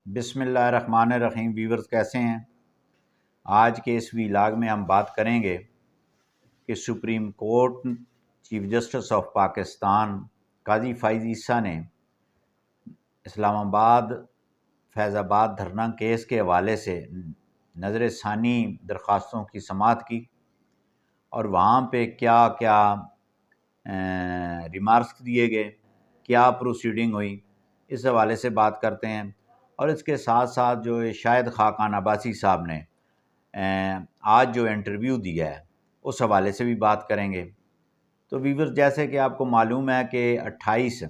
بسم اللہ الرحمن الرحیم۔ ویورز کیسے ہیں؟ آج کے اس ویلاگ میں ہم بات کریں گے کہ supreme court chief justice of Pakistan قاضی فائز عیسیٰ نے اسلام آباد فیض آباد دھرنا کیس کے حوالے سے نظر ثانی درخواستوں کی سماعت کی اور وہاں پہ کیا کیا ریمارکس دیے گئے، کیا پروسیڈنگ ہوئی، اس حوالے سے بات کرتے ہیں۔ اور اس کے ساتھ ساتھ جو شاہد خاقان عباسی صاحب نے آج جو انٹرویو دیا ہے اس حوالے سے بھی بات کریں گے۔ تو ویورز، جیسے کہ آپ کو معلوم ہے کہ 28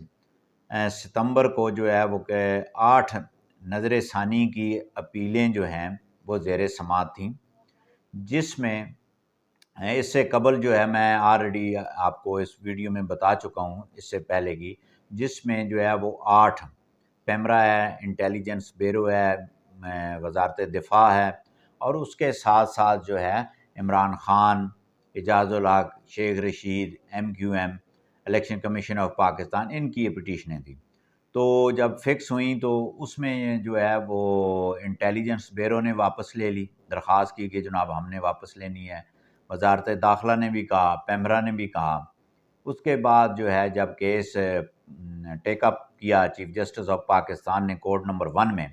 ستمبر کو جو ہے وہ 8 نظر ثانی کی اپیلیں جو ہیں وہ زیر سماعت تھیں، جس میں اس سے قبل جو ہے میں آلریڈی آپ کو اس ویڈیو میں بتا چکا ہوں اس سے پہلے کی، جس میں جو ہے وہ 8 پیمرا ہے، انٹیلیجنس بیورو ہے، وزارت دفاع ہے، اور اس کے ساتھ ساتھ جو ہے Imran Khan, Ijaz ul-Haq, Sheikh Rashid, MQM، election commission of Pakistan, ان کی یہ پٹیشنیں تھیں۔ تو جب فکس ہوئیں تو اس میں جو ہے وہ انٹیلیجنس بیورو نے واپس لے لی، درخواست کی کہ جناب ہم نے واپس لینی ہے، وزارت داخلہ نے بھی کہا، پیمرا نے بھی کہا۔ اس کے بعد جو ہے جب کیس ٹیک اپ کیا چیف جسٹس آف پاکستان نے کورٹ نمبر 1 میں،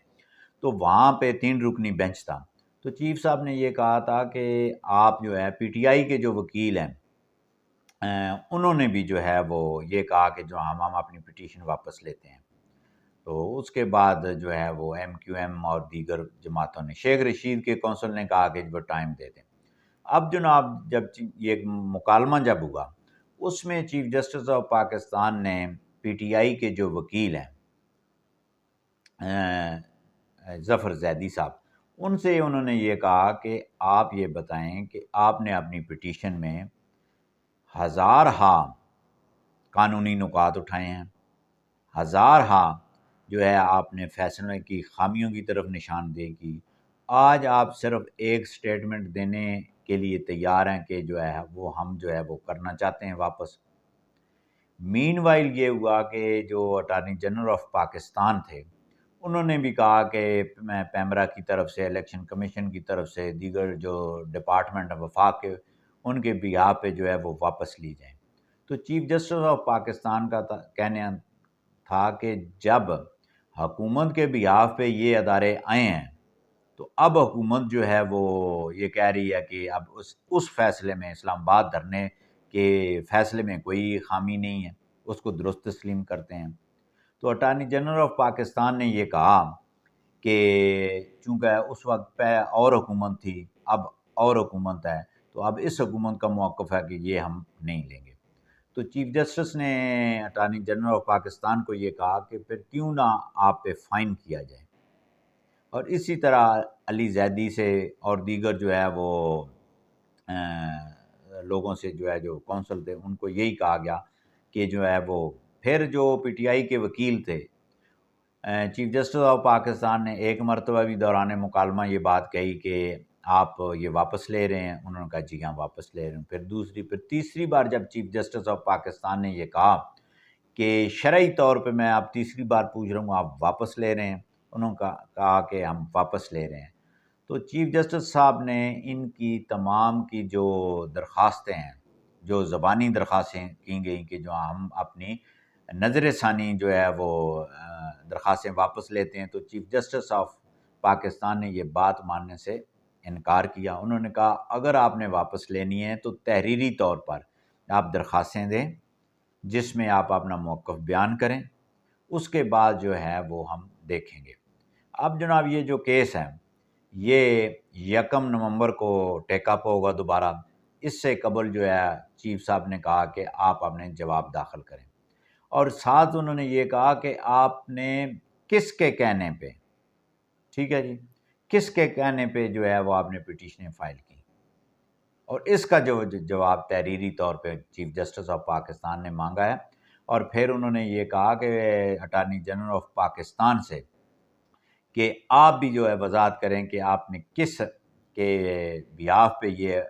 تو وہاں پہ 3 رکنی بینچ تھا۔ تو چیف صاحب نے یہ کہا تھا کہ آپ جو ہے PTI کے جو وکیل ہیں انہوں نے بھی جو ہے وہ یہ کہا کہ جو ہم اپنی پٹیشن واپس لیتے ہیں۔ تو اس کے بعد جو ہے وہ MQM اور دیگر جماعتوں نے، شیخ رشید کے کونسل نے کہا کہ وہ ٹائم دے دیں۔ اب جناب جب یہ مکالمہ جب ہوا، اس میں چیف جسٹس آف پاکستان نے PTI کے جو وکیل ہیں ظفر زیدی صاحب، ان سے انہوں نے یہ کہا کہ آپ یہ بتائیں کہ آپ نے اپنی پٹیشن میں ہزارہا قانونی نکات اٹھائے ہیں، ہزارہا جو ہے آپ نے فیصلے کی خامیوں کی طرف نشاندہی کی، آج آپ صرف ایک سٹیٹمنٹ دینے کے لیے تیار ہیں کہ جو ہے وہ ہم جو ہے وہ کرنا چاہتے ہیں واپس۔ مین وائل یہ ہوا کہ جو اٹارنی جنرل آف پاکستان تھے انہوں نے بھی کہا کہ میں پیمرا کی طرف سے، الیکشن کمیشن کی طرف سے، دیگر جو ڈپارٹمنٹ وفاق کے ان کے بیہاف پہ جو ہے وہ واپس لی جائیں۔ تو چیف جسٹس آف پاکستان کا کہنا تھا کہ جب حکومت کے بیہاف پہ یہ ادارے آئے ہیں تو اب حکومت جو ہے وہ یہ کہہ رہی ہے کہ اب اس فیصلے میں، اسلام آباد دھرنے کے فیصلے میں کوئی خامی نہیں ہے، اس کو درست تسلیم کرتے ہیں۔ تو اٹارنی جنرل آف پاکستان نے یہ کہا کہ چونکہ اس وقت پہ اور حکومت تھی، اب اور حکومت ہے، تو اب اس حکومت کا موقف ہے کہ یہ ہم نہیں لیں گے۔ تو چیف جسٹس نے اٹارنی جنرل آف پاکستان کو یہ کہا کہ پھر کیوں نہ آپ پہ فائن کیا جائے، اور اسی طرح علی زیدی سے اور دیگر جو ہے وہ لوگوں سے جو ہے جو کونسل تھے ان کو یہی کہا گیا کہ جو ہے وہ پھر جو PTI کے وکیل تھے، چیف جسٹس آف پاکستان نے ایک مرتبہ بھی دوران مکالمہ یہ بات کہی کہ آپ یہ واپس لے رہے ہیں، انہوں نے کہا جی ہاں واپس لے رہے ہیں۔ پھر تیسری بار جب چیف جسٹس آف پاکستان نے یہ کہا کہ شرعی طور پہ میں آپ تیسری بار پوچھ رہا ہوں آپ واپس لے رہے ہیں، انہوں نے کہا کہ ہم واپس لے رہے ہیں۔ تو چیف جسٹس صاحب نے ان کی تمام کی جو درخواستیں ہیں، جو زبانی درخواستیں کی گئیں کہ جو ہم اپنی نظر ثانی جو ہے وہ درخواستیں واپس لیتے ہیں، تو چیف جسٹس آف پاکستان نے یہ بات ماننے سے انکار کیا۔ انہوں نے کہا اگر آپ نے واپس لینی ہے تو تحریری طور پر آپ درخواستیں دیں جس میں آپ اپنا موقف بیان کریں، اس کے بعد جو ہے وہ ہم دیکھیں گے۔ اب جناب یہ جو کیس ہے یہ 1 نومبر کو ٹیک اپ ہوگا دوبارہ۔ اس سے قبل جو ہے چیف صاحب نے کہا کہ آپ اپنے جواب داخل کریں، اور ساتھ انہوں نے یہ کہا کہ آپ نے کس کے کہنے پہ، ٹھیک ہے جی، کس کے کہنے پہ جو ہے وہ آپ نے پٹیشنیں فائل کی، اور اس کا جو جواب تحریری طور پہ چیف جسٹس آف پاکستان نے مانگا ہے۔ اور پھر انہوں نے یہ کہا کہ اٹارنی جنرل آف پاکستان سے کہ آپ بھی جو ہے وضاحت کریں کہ آپ نے کس کے بیہاف پہ یہ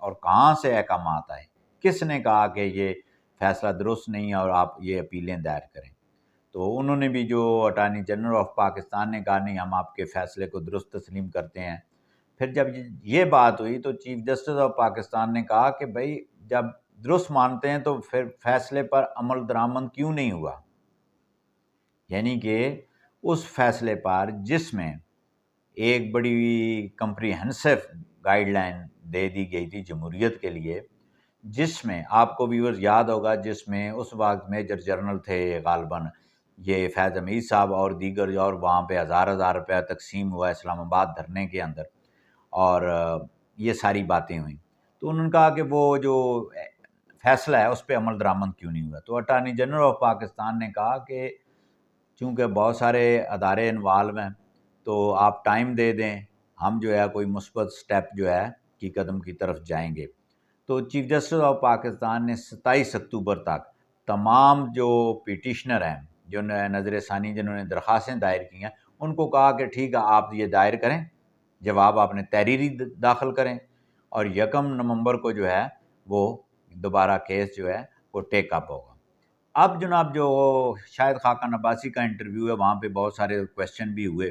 اور کہاں سے احکامات آئے، کس نے کہا کہ یہ فیصلہ درست نہیں ہے اور آپ یہ اپیلیں دائر کریں۔ تو انہوں نے بھی جو اٹارنی جنرل آف پاکستان نے کہا نہیں ہم آپ کے فیصلے کو درست تسلیم کرتے ہیں۔ پھر جب یہ بات ہوئی تو چیف جسٹس آف پاکستان نے کہا کہ بھائی جب درست مانتے ہیں تو پھر فیصلے پر عمل درآمد کیوں نہیں ہوا؟ یعنی کہ اس فیصلے پر جس میں ایک بڑی کمپریہنسو گائیڈ لائن دے دی گئی تھی جمہوریت کے لیے، جس میں آپ کو ویورز یاد ہوگا جس میں اس وقت میجر جنرل تھے غالباً یہ فیض حمید صاحب اور دیگر، اور وہاں پہ ہزار روپیہ تقسیم ہوا اسلام آباد دھرنے کے اندر، اور یہ ساری باتیں ہوئیں۔ تو انہوں نے کہا کہ وہ جو فیصلہ ہے اس پہ عمل درآمد کیوں نہیں ہوا؟ تو اٹارنی جنرل آف پاکستان نے کہا کہ چونکہ بہت سارے ادارے انوالو ہیں تو آپ ٹائم دے دیں، ہم جو ہے کوئی مثبت سٹیپ جو ہے کی قدم کی طرف جائیں گے۔ تو چیف جسٹس آف پاکستان نے 27 اکتوبر تک تمام جو پیٹیشنر ہیں، جو نظر ثانی جنہوں نے درخواستیں دائر کی ہیں، ان کو کہا کہ ٹھیک ہے آپ یہ دائر کریں، جواب آپ نے تحریری داخل کریں، اور 1 نومبر کو جو ہے وہ دوبارہ کیس جو ہے وہ ٹیک اپ ہوگا۔ اب جناب جو شاہد خاقان عباسی کا انٹرویو ہے وہاں پہ بہت سارے کویسچن بھی ہوئے،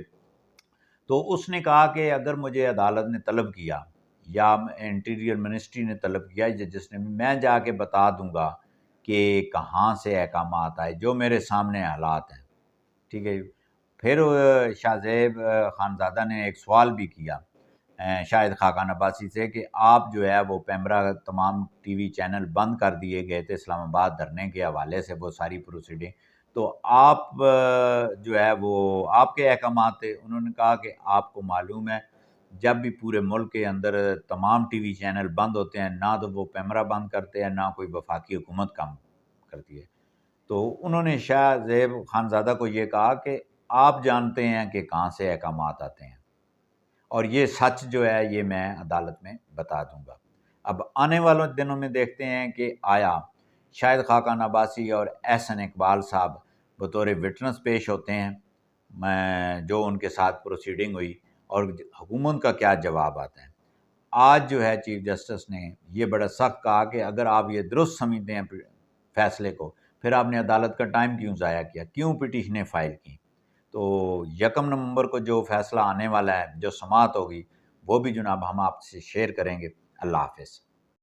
تو اس نے کہا کہ اگر مجھے عدالت نے طلب کیا یا انٹیریئر منسٹری نے طلب کیا یا جس نے، میں جا کے بتا دوں گا کہ کہاں سے احکامات آئے، جو میرے سامنے حالات ہیں، ٹھیک ہے۔ پھر شاہ زیب خانزادہ نے ایک سوال بھی کیا شاہد خاقان عباسی سے کہ آپ جو ہے وہ پیمرا تمام ٹی وی چینل بند کر دیے گئے تھے اسلام آباد دھرنے کے حوالے سے، وہ ساری پروسیڈنگ، تو آپ جو ہے وہ آپ کے احکامات تھے؟ انہوں نے کہا کہ آپ کو معلوم ہے جب بھی پورے ملک کے اندر تمام ٹی وی چینل بند ہوتے ہیں، نہ تو وہ پیمرا بند کرتے ہیں نہ کوئی وفاقی حکومت کام کرتی ہے۔ تو انہوں نے شاہ زیب خانزادہ کو یہ کہا کہ آپ جانتے ہیں کہ کہاں سے احکامات آتے ہیں، اور یہ سچ جو ہے یہ میں عدالت میں بتا دوں گا۔ اب آنے والے دنوں میں دیکھتے ہیں کہ آیا شاہد خاقان عباسی اور احسن اقبال صاحب بطور وٹنس پیش ہوتے ہیں جو ان کے ساتھ پروسیڈنگ ہوئی، اور حکومت کا کیا جواب آتا ہے۔ آج جو ہے چیف جسٹس نے یہ بڑا سخت کہا کہ اگر آپ یہ درست سمجھتے ہیں فیصلے کو، پھر آپ نے عدالت کا ٹائم کیوں ضائع کیا، کیوں پٹیشنیں فائل کی؟ تو 1 نومبر کو جو فیصلہ آنے والا ہے، جو سماعت ہوگی، وہ بھی جناب ہم آپ سے شیئر کریں گے۔ اللہ حافظ۔